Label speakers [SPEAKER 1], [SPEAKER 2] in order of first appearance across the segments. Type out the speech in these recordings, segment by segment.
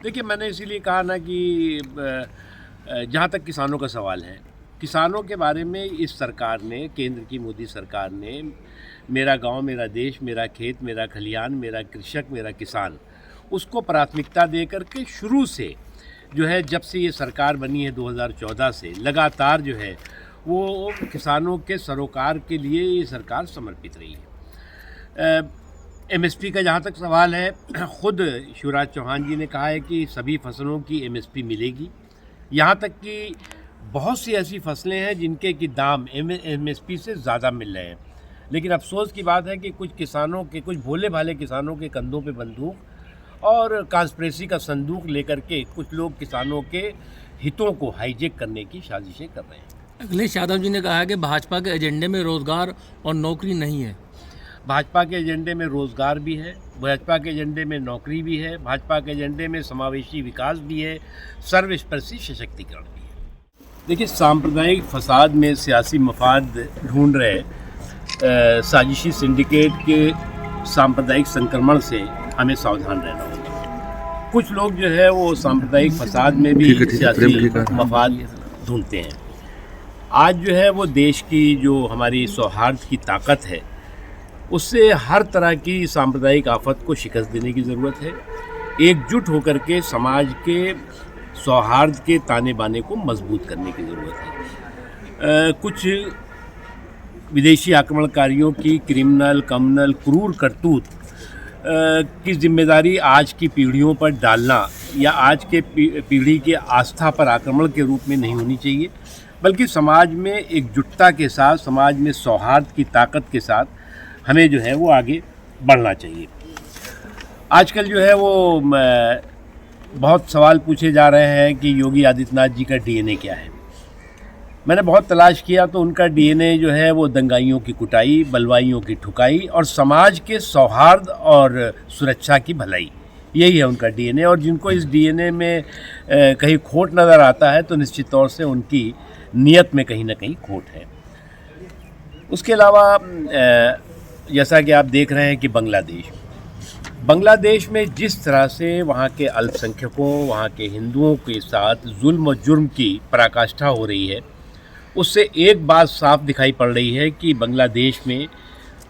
[SPEAKER 1] देखिए, मैंने इसीलिए कहा ना कि जहाँ तक किसानों का सवाल है, किसानों के बारे में इस सरकार ने, केंद्र की मोदी सरकार ने मेरा गांव, मेरा देश, मेरा खेत, मेरा खलिहान, मेरा कृषक, मेरा किसान, उसको प्राथमिकता दे कर के शुरू से जो है, जब से ये सरकार बनी है 2014 से लगातार जो है वो किसानों के सरोकार के लिए ये सरकार समर्पित रही है। एमएसपी का जहाँ तक सवाल है, खुद शिवराज चौहान जी ने कहा है कि सभी फसलों की एमएसपी मिलेगी। यहाँ तक कि बहुत सी ऐसी फसलें हैं जिनके कि दाम एमएसपी से ज़्यादा मिल रहे हैं, लेकिन अफसोस की बात है कि कुछ किसानों के, कुछ भोले भाले किसानों के कंधों पे बंदूक और कांस्पिरेसी का संदूक लेकर के कुछ लोग किसानों के हितों को हाईजेक करने की साजिशें कर रहे हैं।
[SPEAKER 2] अखिलेश यादव जी ने कहा है कि भाजपा के एजेंडे में रोजगार और नौकरी नहीं है।
[SPEAKER 1] भाजपा के एजेंडे में रोजगार भी है, भाजपा के एजेंडे में नौकरी भी है, भाजपा के एजेंडे में समावेशी विकास भी है, सर्वस्पर्शी सशक्तिकरण भी है। देखिए, सांप्रदायिक फसाद में सियासी मफाद ढूंढ रहे साजिशी सिंडिकेट के सांप्रदायिक संक्रमण से हमें सावधान रहना होगा। कुछ लोग जो है वो सांप्रदायिक फसाद में भी सियासी मफाद ढूंढते हैं। आज जो है वो देश की जो हमारी सौहार्द की ताकत है, उससे हर तरह की सांप्रदायिक आफत को शिकस्त देने की ज़रूरत है। एकजुट होकर के समाज के सौहार्द के ताने बाने को मजबूत करने की ज़रूरत है। कुछ विदेशी आक्रमणकारियों की क्रिमिनल, कम्युनल, क्रूर करतूत की जिम्मेदारी आज की पीढ़ियों पर डालना या आज के पीढ़ी के आस्था पर आक्रमण के रूप में नहीं होनी चाहिए, बल्कि समाज में एकजुटता के साथ, समाज में सौहार्द की ताकत के साथ हमें जो है वो आगे बढ़ना चाहिए। आजकल जो है वो बहुत सवाल पूछे जा रहे हैं कि योगी आदित्यनाथ जी का डीएनए क्या है। मैंने बहुत तलाश किया तो उनका डीएनए जो है वो दंगाइयों की कुटाई, बलवाइयों की ठुकाई और समाज के सौहार्द और सुरक्षा की भलाई, यही है उनका डीएनए। और जिनको इस डीएनए में कहीं खोट नज़र आता है तो निश्चित तौर से उनकी नीयत में कहीं ना कहीं खोट है। उसके अलावा जैसा कि आप देख रहे हैं कि बांग्लादेश में जिस तरह से वहाँ के अल्पसंख्यकों, वहाँ के हिंदुओं के साथ जुल्म और जुर्म की पराकाष्ठा हो रही है, उससे एक बात साफ दिखाई पड़ रही है कि बांग्लादेश में,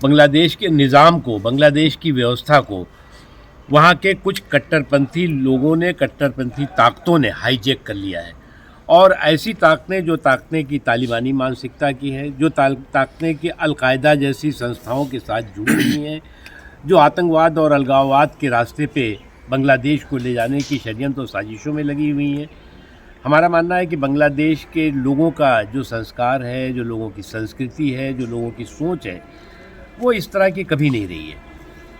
[SPEAKER 1] बांग्लादेश के निज़ाम को, बांग्लादेश की व्यवस्था को वहाँ के कुछ कट्टरपंथी लोगों ने, कट्टरपंथी ताकतों ने हाईजैक कर लिया है। और ऐसी ताकतें, जो ताकतें की तालिबानी मानसिकता की हैं, जो ताकतें की अलकायदा जैसी संस्थाओं के साथ जुड़ी हुई हैं, जो आतंकवाद और अलगाववाद के रास्ते पे बांग्लादेश को ले जाने की षड्यंत्र और साजिशों में लगी हुई हैं। हमारा मानना है कि बांग्लादेश के लोगों का जो संस्कार है, जो लोगों की संस्कृति है, जो लोगों की सोच है, वो इस तरह की कभी नहीं रही है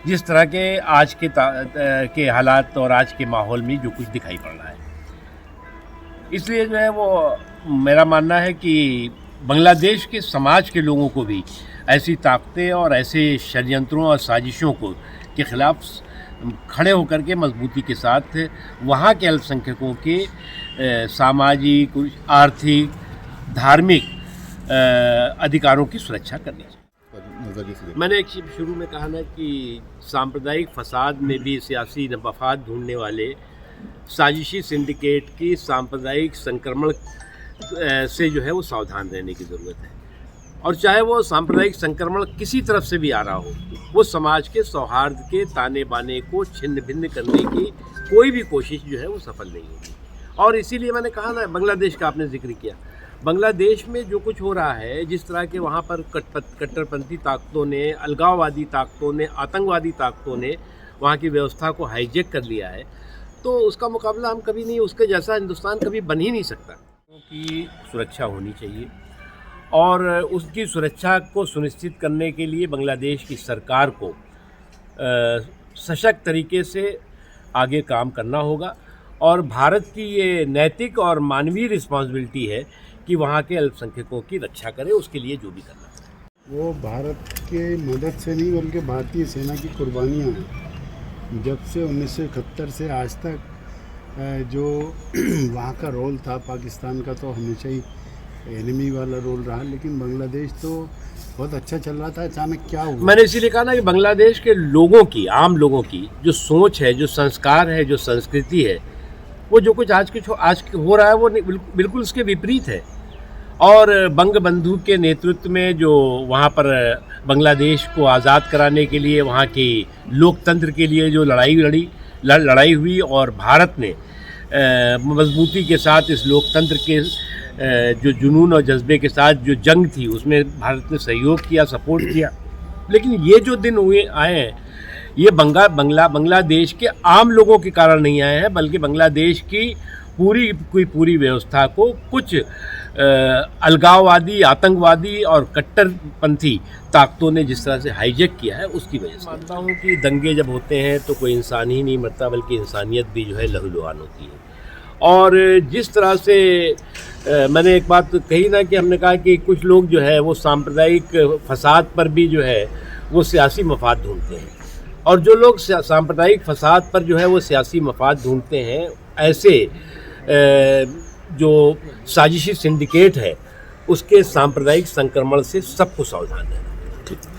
[SPEAKER 1] जिस तरह के आज के हालात और आज के माहौल में जो कुछ दिखाई पड़ रहा है। इसलिए जो है वो मेरा मानना है कि बांग्लादेश के समाज के लोगों को भी ऐसी ताकतें और ऐसे षड्यंत्रों और साजिशों के खिलाफ खड़े होकर के मजबूती के साथ वहाँ के अल्पसंख्यकों के सामाजिक, आर्थिक, धार्मिक अधिकारों की सुरक्षा करनी चाहिए। मैंने एक शुरू में कहा ना कि सांप्रदायिक फसाद में भी सियासी मफाद ढूंढने वाले साजिशी सिंडिकेट की सांप्रदायिक संक्रमण से जो है वो सावधान रहने की ज़रूरत है। और चाहे वो सांप्रदायिक संक्रमण किसी तरफ से भी आ रहा हो, वो समाज के सौहार्द के ताने बाने को छिन्न भिन्न करने की कोई भी कोशिश जो है वो सफल नहीं होगी। और इसीलिए मैंने कहा ना, बांग्लादेश का आपने जिक्र किया, बांग्लादेश में जो कुछ हो रहा है, जिस तरह के वहाँ पर कट्टरपंथी ताकतों ने, अलगाववादी ताकतों ने, आतंकवादी ताकतों ने वहाँ की व्यवस्था को हाईजैक कर लिया है, तो उसका मुकाबला हम कभी नहीं, उसके जैसा हिंदुस्तान कभी बन ही नहीं सकता। की सुरक्षा होनी चाहिए और उसकी सुरक्षा को सुनिश्चित करने के लिए बांग्लादेश की सरकार को सशक्त तरीके से आगे काम करना होगा। और भारत की ये नैतिक और मानवीय रिस्पॉन्सिबिलिटी है कि वहाँ के अल्पसंख्यकों की रक्षा करे, उसके लिए जो भी करना है।
[SPEAKER 3] वो भारत के मदद से नहीं बल्कि भारतीय सेना की कुर्बानियाँ हैं। जब से 1971 से आज तक जो वहाँ का रोल था पाकिस्तान का, तो हमेशा ही एनिमी वाला रोल रहा, लेकिन बांग्लादेश तो बहुत अच्छा चल रहा था। अचानक क्या हुआ?
[SPEAKER 1] मैंने इसीलिए कहा ना कि बांग्लादेश के लोगों की, आम लोगों की जो सोच है, जो संस्कार है, जो संस्कृति है, वो जो कुछ आज हो रहा है वो बिल्कुल उसके विपरीत है। और बंगबंधु के नेतृत्व में जो वहाँ पर बांग्लादेश को आज़ाद कराने के लिए वहाँ की लोकतंत्र के लिए जो लड़ाई हुई और भारत ने मजबूती के साथ इस लोकतंत्र के जो जुनून और जज्बे के साथ जो जंग थी उसमें भारत ने सहयोग किया, सपोर्ट किया। लेकिन ये जो दिन आए हैं ये बांग्लादेश के आम लोगों के कारण नहीं आए हैं, बल्कि बांग्लादेश की पूरी व्यवस्था को कुछ अलगाववादी, आतंकवादी और कट्टरपंथी ताकतों ने जिस तरह से हाईजैक किया है उसकी वजह से। मानता हूँ कि दंगे जब होते हैं तो कोई इंसान ही नहीं मरता, बल्कि इंसानियत भी जो है लहूलुहान होती है। और जिस तरह से मैंने एक बात कही ना कि हमने कहा कि कुछ लोग जो है वो सांप्रदायिक फसाद पर भी जो है वो सियासी मफाद ढूंढते हैं, और जो लोग सांप्रदायिक फसाद पर जो है वो सियासी मफाद ढूंढते हैं, ऐसे जो साजिशी सिंडिकेट है उसके सांप्रदायिक संक्रमण से सबको सावधान रहना।